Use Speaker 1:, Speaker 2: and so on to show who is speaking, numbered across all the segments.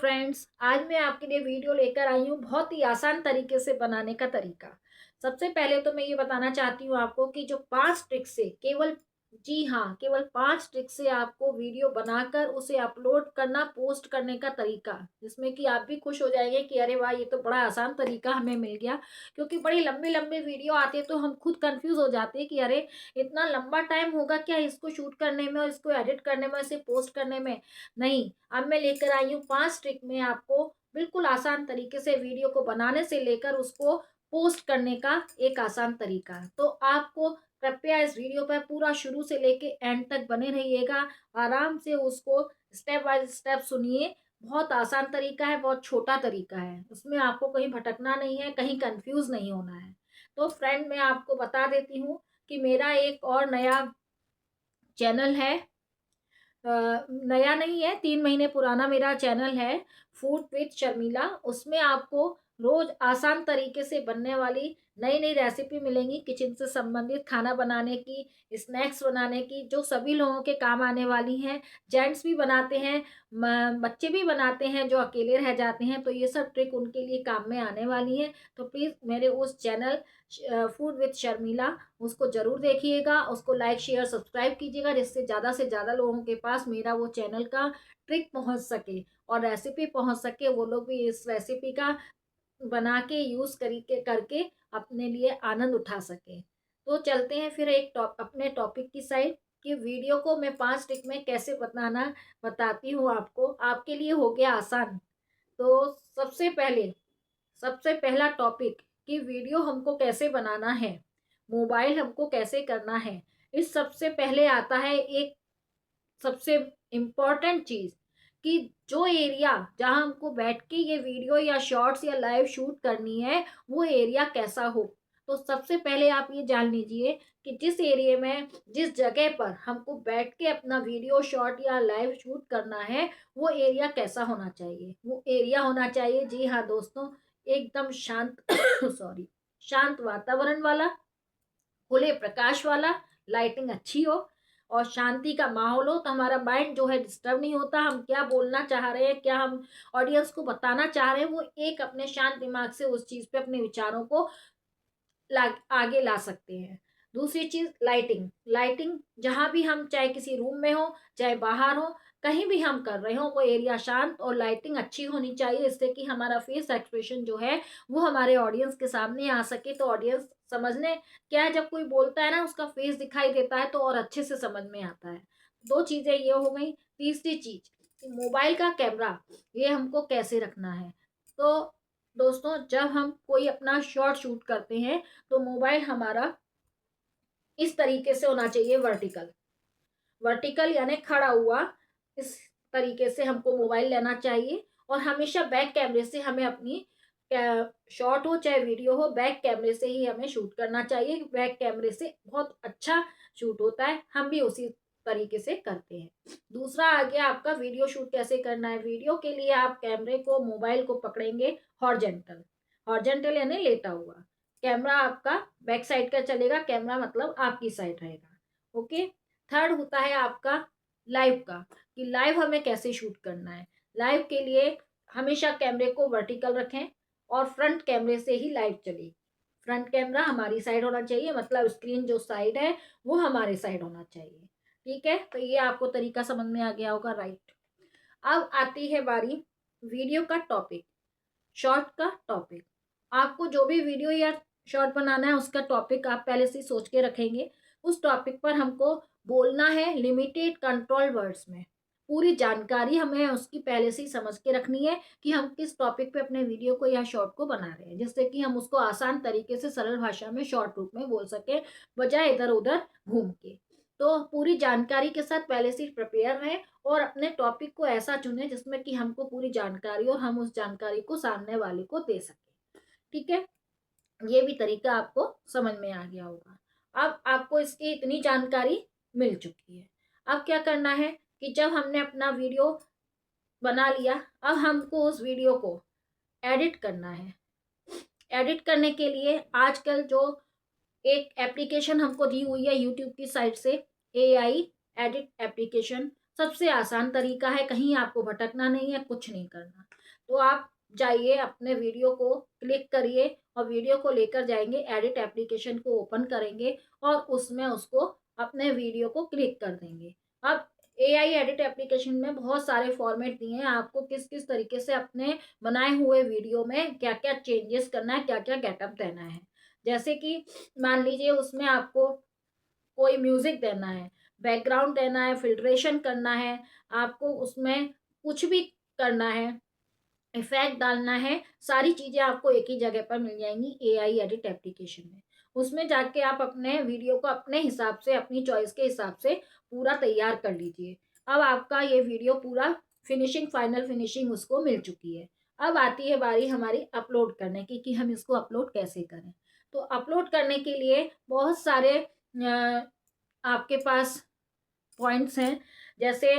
Speaker 1: Friends, आज मैं आपके लिए वीडियो लेकर आई हूँ बहुत ही आसान तरीके से बनाने का तरीका। सबसे पहले तो मैं ये बताना चाहती हूँ आपको कि जो 5 ट्रिक से केवल जी हाँ, केवल 5 ट्रिक से आपको वीडियो बनाकर उसे अपलोड करना, पोस्ट करने का तरीका, जिसमें कि आप भी खुश हो जाएँगे कि अरे वाह! ये तो बड़ा आसान तरीका हमें मिल गया। क्योंकि बड़ी लंबे-लंबे वीडियो आते हैं तो हम खुद कन्फ्यूज़ हो जाते हैं कि अरे! इतना लंबा टाइम होगा क्या इसको शूट करने में और इसको एडिट करने में, इसे पोस्ट करने में? नहीं, अब मैं लेकर आई हूँ 5 ट्रिक में आपको बिल्कुल आसान तरीके से वीडियो को बनाने से लेकर उसको पोस्ट करने का एक आसान तरीका। तो आपको कृपया इस वीडियो पर पूरा शुरू से लेके एंड तक बने रहिएगा। आराम से उसको स्टेप बाय स्टेप सुनिए। बहुत आसान तरीका है, बहुत छोटा तरीका है। उसमें आपको कहीं भटकना नहीं है, कहीं कन्फ्यूज़ नहीं होना है। तो फ्रेंड मैं आपको बता देती हूँ कि मेरा एक और नया चैनल है। नया नहीं है, 3 महीने पुराना मेरा चैनल है, फूड विद शर्मिला। उसमें आपको रोज़ आसान तरीके से बनने वाली नई-नई रेसिपी मिलेंगी, किचन से संबंधित खाना बनाने की, स्नैक्स बनाने की, जो सभी लोगों के काम आने वाली हैं। जेंट्स भी बनाते हैं, बच्चे भी बनाते हैं जो अकेले रह जाते हैं, तो ये सब ट्रिक उनके लिए काम में आने वाली हैं। तो प्लीज़ मेरे उस चैनल फूड विद शर्मिला उसको ज़रूर देखिएगा, उसको लाइक, शेयर, सब्सक्राइब कीजिएगा, जिससे ज़्यादा से ज़्यादा लोगों के पास मेरा वो चैनल का ट्रिक पहुँच सके और रेसिपी पहुँच सके। वो लोग भी इस रेसिपी का बना के यूज़ करके अपने लिए आनंद उठा सकें। तो चलते हैं फिर अपने टॉपिक की साइड कि वीडियो को मैं 5 ट्रिक में कैसे बनाना बताती हूँ आपको। आपके लिए हो गया आसान। तो सबसे पहला टॉपिक कि वीडियो हमको कैसे बनाना है, मोबाइल हमको कैसे करना है। इस सबसे पहले आता है एक सबसे इम्पोर्टेंट चीज़ कि जो एरिया जहाँ हमको बैठ के ये वीडियो या शॉर्ट्स या लाइव शूट करनी है, वो एरिया कैसा हो। तो सबसे पहले आप ये जान लीजिए कि जिस जगह पर हमको बैठ के अपना वीडियो शॉर्ट या लाइव शूट करना है, वो एरिया कैसा होना चाहिए। वो एरिया होना चाहिए, जी हाँ दोस्तों, एकदम शांत सॉरी, शांत वातावरण वाला, खुले प्रकाश वाला, लाइटिंग अच्छी हो और शांति का माहौल हो, तो हमारा माइंड जो है डिस्टर्ब नहीं होता। हम क्या बोलना चाह रहे हैं, क्या हम ऑडियंस को बताना चाह रहे हैं, वो एक अपने शांत दिमाग से उस चीज़ पे अपने विचारों को आगे ला सकते हैं। दूसरी चीज़ लाइटिंग। लाइटिंग जहाँ भी हम, चाहे किसी रूम में हो, चाहे बाहर हो, कहीं भी हम कर रहे हो, वो एरिया शांत और लाइटिंग अच्छी होनी चाहिए, इससे कि हमारा फेस एक्सप्रेशन जो है वो हमारे ऑडियंस के सामने आ सके। तो ऑडियंस समझने क्या है, जब कोई बोलता है ना, उसका फेस दिखाई देता है तो और अच्छे से समझ में आता है। 2 चीज़ें ये हो गई। तीसरी चीज़, मोबाइल का कैमरा, ये हमको कैसे रखना है। तो दोस्तों, जब हम कोई अपना शॉर्ट शूट करते हैं तो मोबाइल हमारा इस तरीके से होना चाहिए, वर्टिकल। वर्टिकल यानी खड़ा हुआ, इस तरीके से हमको मोबाइल लेना चाहिए और हमेशा बैक कैमरे से हमें अपनी शॉर्ट हो चाहे वीडियो हो, बैक कैमरे से ही हमें शूट करना चाहिए। बैक कैमरे से बहुत अच्छा शूट होता है, हम भी उसी तरीके से करते हैं। दूसरा आ गया आपका वीडियो शूट कैसे करना है। वीडियो के लिए आप कैमरे को, मोबाइल को पकड़ेंगे हॉरिजॉन्टल। हॉरिजॉन्टल यानी लेटा हुआ। कैमरा आपका बैक साइड का चलेगा, कैमरा मतलब आपकी साइड रहेगा। ओके। थर्ड होता है आपका लाइव का, कि लाइव हमें कैसे शूट करना है। लाइव के लिए हमेशा कैमरे को वर्टिकल रखें और फ्रंट कैमरे से ही लाइव चले। फ्रंट कैमरा हमारी साइड होना चाहिए, मतलब स्क्रीन जो साइड है वो हमारे साइड होना चाहिए। ठीक है, तो ये आपको तरीका समझ में आ गया होगा, राइट। अब आती है बारी वीडियो का टॉपिक, शॉर्ट का टॉपिक। आपको जो भी वीडियो या शॉर्ट बनाना है उसका टॉपिक आप पहले से ही सोच के रखेंगे। उस टॉपिक पर हमको बोलना है लिमिटेड कंट्रोल वर्ड्स में। पूरी जानकारी हमें उसकी पहले से ही समझ के रखनी है कि हम किस टॉपिक पे अपने वीडियो को या शॉर्ट को बना रहे हैं, जिससे कि हम उसको आसान तरीके से सरल भाषा में शॉर्ट रूप में बोल सके, बजाय इधर उधर घूम के। तो पूरी जानकारी के साथ पहले से प्रिपेयर रहें और अपने टॉपिक को ऐसा चुने जिसमें कि हमको पूरी जानकारी और हम उस जानकारी को सामने वाले को दे सकें। ठीक है, ये भी तरीका आपको समझ में आ गया होगा। अब आपको इसकी इतनी जानकारी मिल चुकी है। अब क्या करना है कि जब हमने अपना वीडियो बना लिया, अब हमको उस वीडियो को एडिट करना है। एडिट करने के लिए आजकल जो एक एप्लीकेशन हमको दी हुई है यूट्यूब की साइट से, AI एडिट एप्लीकेशन, सबसे आसान तरीका है, कहीं आपको भटकना नहीं है, कुछ नहीं करना। तो आप जाइए, अपने वीडियो को क्लिक करिए और वीडियो को लेकर जाएंगे, एडिट एप्लीकेशन को ओपन करेंगे और उसमें उसको अपने वीडियो को क्लिक कर देंगे। अब एआई एडिट एप्लीकेशन में बहुत सारे फॉर्मेट दिए हैं आपको, किस किस तरीके से अपने बनाए हुए वीडियो में क्या क्या चेंजेस करना है, क्या क्या गेटअप देना है। जैसे कि मान लीजिए उसमें आपको कोई म्यूजिक देना है, बैकग्राउंड देना है, फिल्ट्रेशन करना है, आपको उसमें कुछ भी करना है, इफेक्ट डालना है, सारी चीजें आपको एक ही जगह पर मिल जाएंगी एआई एडिट एप्लीकेशन में। उसमें जाके आप अपने वीडियो को अपने हिसाब से, अपनी चॉइस के हिसाब से पूरा तैयार कर लीजिए। अब आपका ये वीडियो पूरा फिनिशिंग, फाइनल फिनिशिंग उसको मिल चुकी है। अब आती है बारी हमारी अपलोड करने की कि हम इसको अपलोड कैसे करें। तो अपलोड करने के लिए बहुत सारे आपके पास पॉइंट्स हैं, जैसे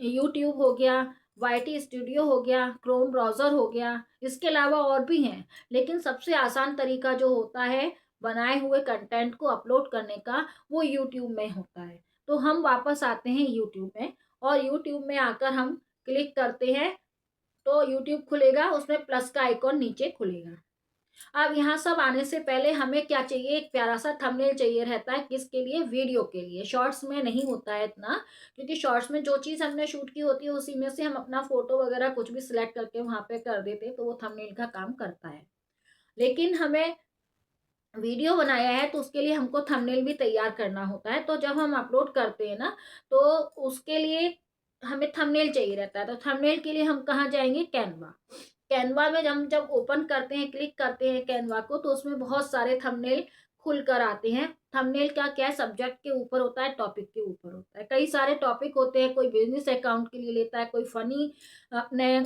Speaker 1: यूट्यूब हो गया, वाईटी स्टूडियो हो गया, क्रोम ब्राउज़र हो गया, इसके अलावा और भी हैं। लेकिन सबसे आसान तरीका जो होता है बनाए हुए कंटेंट को अपलोड करने का, वो यूट्यूब में होता है। तो हम वापस आते हैं यूट्यूब में, और यूट्यूब में आकर हम क्लिक करते हैं तो यूट्यूब खुलेगा, उसमें प्लस का आइकॉन नीचे खुलेगा। अब यहाँ सब आने से पहले हमें क्या चाहिए, एक प्यारा सा थंबनेल चाहिए रहता है, किसके लिए, वीडियो के लिए। शॉर्ट्स में नहीं होता है इतना, क्योंकि शॉर्ट्स में जो चीज़ हमने शूट की होती है उसी में से हम अपना फोटो वगैरह कुछ भी सिलेक्ट करके वहां पे कर देते, तो वो थंबनेल का काम करता है। लेकिन हमें वीडियो बनाया है तो उसके लिए हमको थंबनेल भी तैयार करना होता है। तो जब हम अपलोड करते हैं ना, तो उसके लिए हमें थंबनेल चाहिए रहता है। तो थंबनेल के लिए हम कहाँ जाएंगे, कैनवा। कैनवा में हम जब ओपन करते हैं, क्लिक करते हैं कैनवा को, तो उसमें बहुत सारे थंबनेल खुल कर आते हैं। थंबनेल का क्या है, सब्जेक्ट के ऊपर होता है, टॉपिक के ऊपर होता है। कई सारे टॉपिक होते हैं, कोई बिजनेस अकाउंट के लिए लेता है, कोई फनी अपने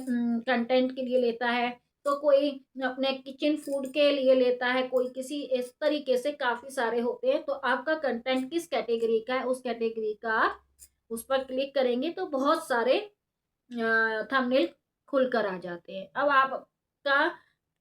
Speaker 1: कंटेंट के लिए लेता है, तो कोई अपने किचन फूड के लिए लेता है, कोई किसी इस तरीके से काफी सारे होते हैं। तो आपका कंटेंट किस कैटेगरी का है, उस कैटेगरी का आप उस पर क्लिक करेंगे तो बहुत सारे थंबनेल खुलकर आ जाते हैं। अब आपका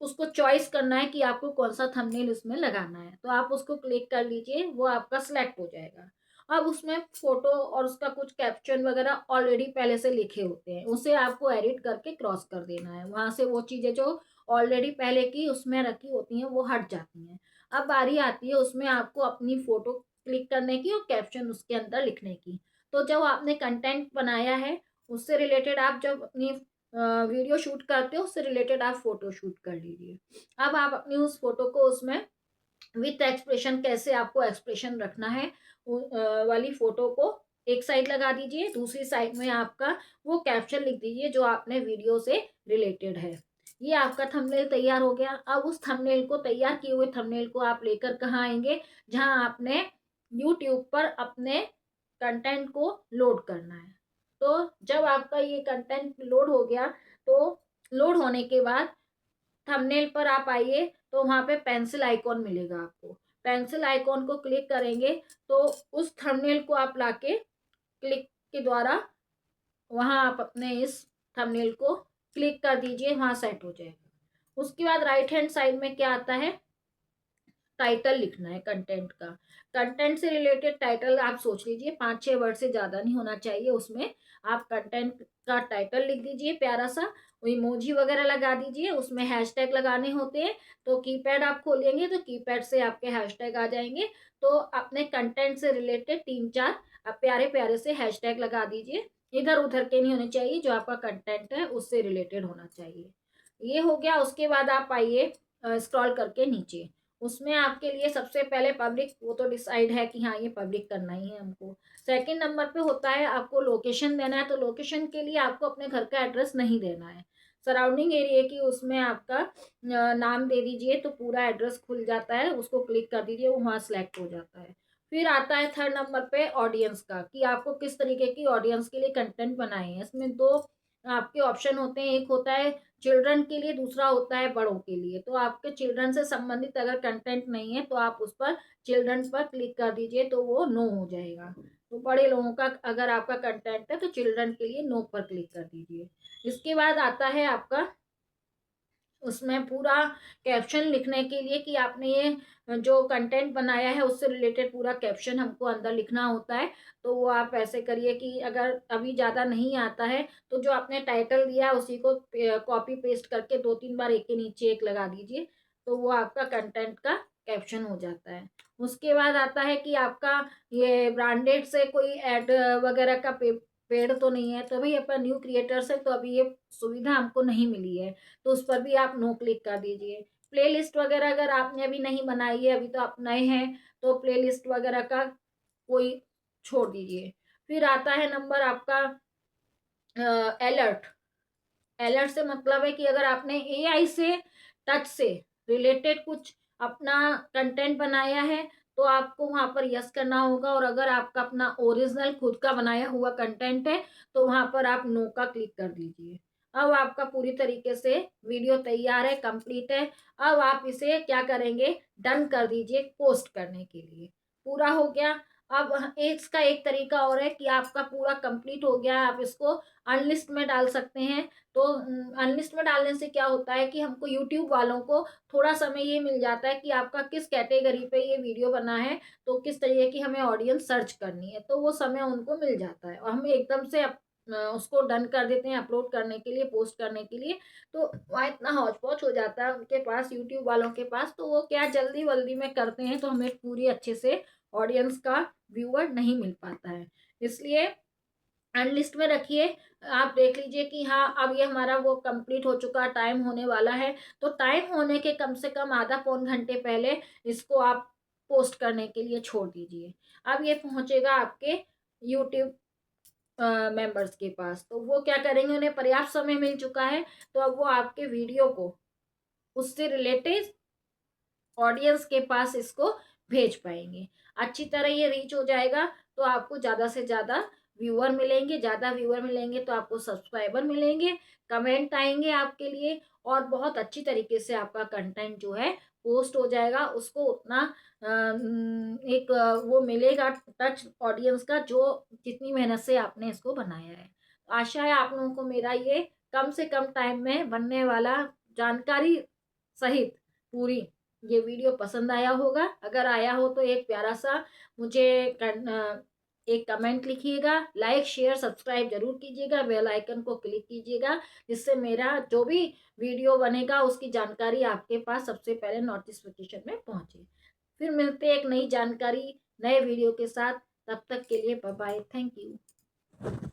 Speaker 1: उसको चॉइस करना है कि आपको कौन सा थंबनेल उसमें लगाना है, तो आप उसको क्लिक कर लीजिए, वो आपका सिलेक्ट हो जाएगा। अब उसमें फोटो और उसका कुछ कैप्शन वगैरह ऑलरेडी पहले से लिखे होते हैं, उसे आपको एडिट करके क्रॉस कर देना है। वहां से वो चीजें जो ऑलरेडी पहले की उसमें रखी होती हैं वो हट जाती हैं। अब बारी आती है उसमें आपको अपनी फोटो क्लिक करने की और कैप्शन उसके अंदर लिखने की। तो जब आपने कंटेंट बनाया है उससे रिलेटेड आप जब अपनी वीडियो शूट करते हो, उससे रिलेटेड आप फोटो शूट कर लीजिए। अब आप अपनी उस फोटो को उसमें विथ एक्सप्रेशन, कैसे आपको एक्सप्रेशन रखना है, वाली फोटो को एक साइड लगा दीजिए, दूसरी साइड में आपका वो कैप्शन लिख दीजिए जो आपने वीडियो से रिलेटेड है। ये आपका थंबनेल तैयार हो गया। अब उस थंबनेल को, तैयार किए हुए थंबनेल को आप लेकर कहाँ आएंगे, जहां आपने यूट्यूब पर अपने कंटेंट को लोड करना है। तो जब आपका ये कंटेंट लोड हो गया, तो लोड होने के बाद थंबनेल पर आप आइए, तो वहां पे पेंसिल आइकॉन मिलेगा आपको। पेंसिल आइकॉन को क्लिक करेंगे तो उस थंबनेल को आप लाके क्लिक के द्वारा वहां आप अपने इस थंबनेल को क्लिक कर दीजिए, वहां सेट हो जाएगा। उसके बाद राइट हैंड साइड में क्या आता है, टाइटल लिखना है कंटेंट का। कंटेंट से रिलेटेड टाइटल आप सोच लीजिए, 5-6 वर्ड से ज्यादा नहीं होना चाहिए उसमें। आप कंटेंट का टाइटल लिख दीजिए प्यारा सा, इमोजी वगैरह लगा दीजिए, उसमें हैशटैग लगाने होते हैं। तो कीपैड आप खोलेंगे तो कीपैड से आपके हैशटैग आ जाएंगे। तो अपने कंटेंट से रिलेटेड 3-4 आप प्यारे प्यारे से हैशटैग लगा दीजिए, इधर उधर के नहीं होने चाहिए, जो आपका कंटेंट है उससे रिलेटेड होना चाहिए। ये हो गया। उसके बाद आप आइए स्क्रॉल करके नीचे, उसमें आपके लिए सबसे पहले पब्लिक, वो तो डिसाइड है कि हाँ ये पब्लिक करना ही है हमको। सेकंड नंबर पे होता है आपको लोकेशन देना है। तो लोकेशन के लिए आपको अपने घर का एड्रेस नहीं देना है, सराउंडिंग एरिया की उसमें आपका नाम दे दीजिए, तो पूरा एड्रेस खुल जाता है, उसको क्लिक कर दीजिए, वो वहाँ सिलेक्ट हो जाता है। फिर आता है थर्ड नंबर पे ऑडियंस का, कि आपको किस तरीके की ऑडियंस के लिए कंटेंट बनाए हैं। इसमें दो आपके ऑप्शन होते हैं, एक होता है चिल्ड्रन के लिए, दूसरा होता है बड़ों के लिए। तो आपके चिल्ड्रन से संबंधित अगर कंटेंट नहीं है तो आप उस पर चिल्ड्रन पर क्लिक कर दीजिए, तो वो नो हो जाएगा। तो बड़े लोगों का अगर आपका कंटेंट है तो चिल्ड्रन के लिए नो पर क्लिक कर दीजिए। इसके बाद आता है आपका उसमें पूरा कैप्शन लिखने के लिए कि आपने ये जो कंटेंट बनाया है उससे रिलेटेड पूरा कैप्शन हमको अंदर लिखना होता है। तो वो आप ऐसे करिए कि अगर अभी ज़्यादा नहीं आता है तो जो आपने टाइटल दिया है उसी को कॉपी पेस्ट करके 2-3 बार एक के नीचे एक लगा दीजिए, तो वो आपका कंटेंट का कैप्शन हो जाता है। उसके बाद आता है कि आपका ये ब्रांडेड से कोई एड वगैरह का पेड तो नहीं है, तो भाई अपन न्यू क्रिएटर्स है तो अभी ये सुविधा हमको नहीं मिली है, तो उस पर भी आप नो क्लिक कर दीजिए। प्लेलिस्ट वगैरह अगर आपने अभी नहीं बनाई है, अभी तो आप नए हैं, तो प्लेलिस्ट वगैरह का कोई छोड़ दीजिए। फिर आता है नंबर आपका अलर्ट। अलर्ट से मतलब है कि अगर आपने एआई से टच से रिलेटेड कुछ अपना कंटेंट बनाया है तो आपको वहां पर यस करना होगा, और अगर आपका अपना ओरिजिनल खुद का बनाया हुआ कंटेंट है तो वहां पर आप नो का क्लिक कर दीजिए। अब आपका पूरी तरीके से वीडियो तैयार है, कंप्लीट है। अब आप इसे क्या करेंगे, डन कर दीजिए पोस्ट करने के लिए। पूरा हो गया। अब इसका एक तरीका और है कि आपका पूरा कंप्लीट हो गया है, आप इसको अनलिस्ट में डाल सकते हैं। तो अनलिस्ट में डालने से क्या होता है कि हमको यूट्यूब वालों को थोड़ा समय ये मिल जाता है कि आपका किस कैटेगरी पे ये वीडियो बना है, तो किस तरीके की हमें ऑडियंस सर्च करनी है, तो वो समय उनको मिल जाता है और हम एकदम से उसको डन कर देते हैं अपलोड करने के लिए, पोस्ट करने के लिए। तो वहाँ इतना हौच पौच हो जाता है उनके पास, यूट्यूब वालों के पास, तो वो क्या जल्दी वल्दी में करते हैं, तो हमें पूरी अच्छे से ऑडियंस का व्यूअर नहीं मिल पाता है। इसलिए अनलिस्ट में रखिए। आप देख लीजिए कि हाँ अब ये हमारा वो कंप्लीट हो चुका, टाइम होने वाला है, तो टाइम होने के कम से कम आधा पौन घंटे पहले इसको आप पोस्ट करने के लिए छोड़ दीजिए। अब ये पहुंचेगा आपके यूट्यूब मेंबर्स के पास, तो वो क्या करेंगे, उन्हें पर्याप्त समय मिल चुका है, तो अब वो आपके वीडियो को उससे रिलेटेड ऑडियंस के पास इसको भेज पाएंगे। अच्छी तरह ये रीच हो जाएगा, तो आपको ज्यादा से ज्यादा व्यूअर मिलेंगे, ज्यादा व्यूअर मिलेंगे तो आपको सब्सक्राइबर मिलेंगे, कमेंट आएंगे आपके लिए, और बहुत अच्छी तरीके से आपका कंटेंट जो है पोस्ट हो जाएगा। उसको उतना एक वो मिलेगा टच ऑडियंस का, जो जितनी मेहनत से आपने इसको बनाया है। आशा है आप लोगों को मेरा ये कम से कम टाइम में बनने वाला जानकारी सहित पूरी ये वीडियो पसंद आया होगा। अगर आया हो तो एक प्यारा सा मुझे एक कमेंट लिखिएगा, लाइक शेयर सब्सक्राइब जरूर कीजिएगा, बेल आइकन को क्लिक कीजिएगा, जिससे मेरा जो भी वीडियो बनेगा उसकी जानकारी आपके पास सबसे पहले नोटिफिकेशन में पहुंचे। फिर मिलते हैं एक नई जानकारी नए वीडियो के साथ, तब तक के लिए बाय बाय, थैंक यू।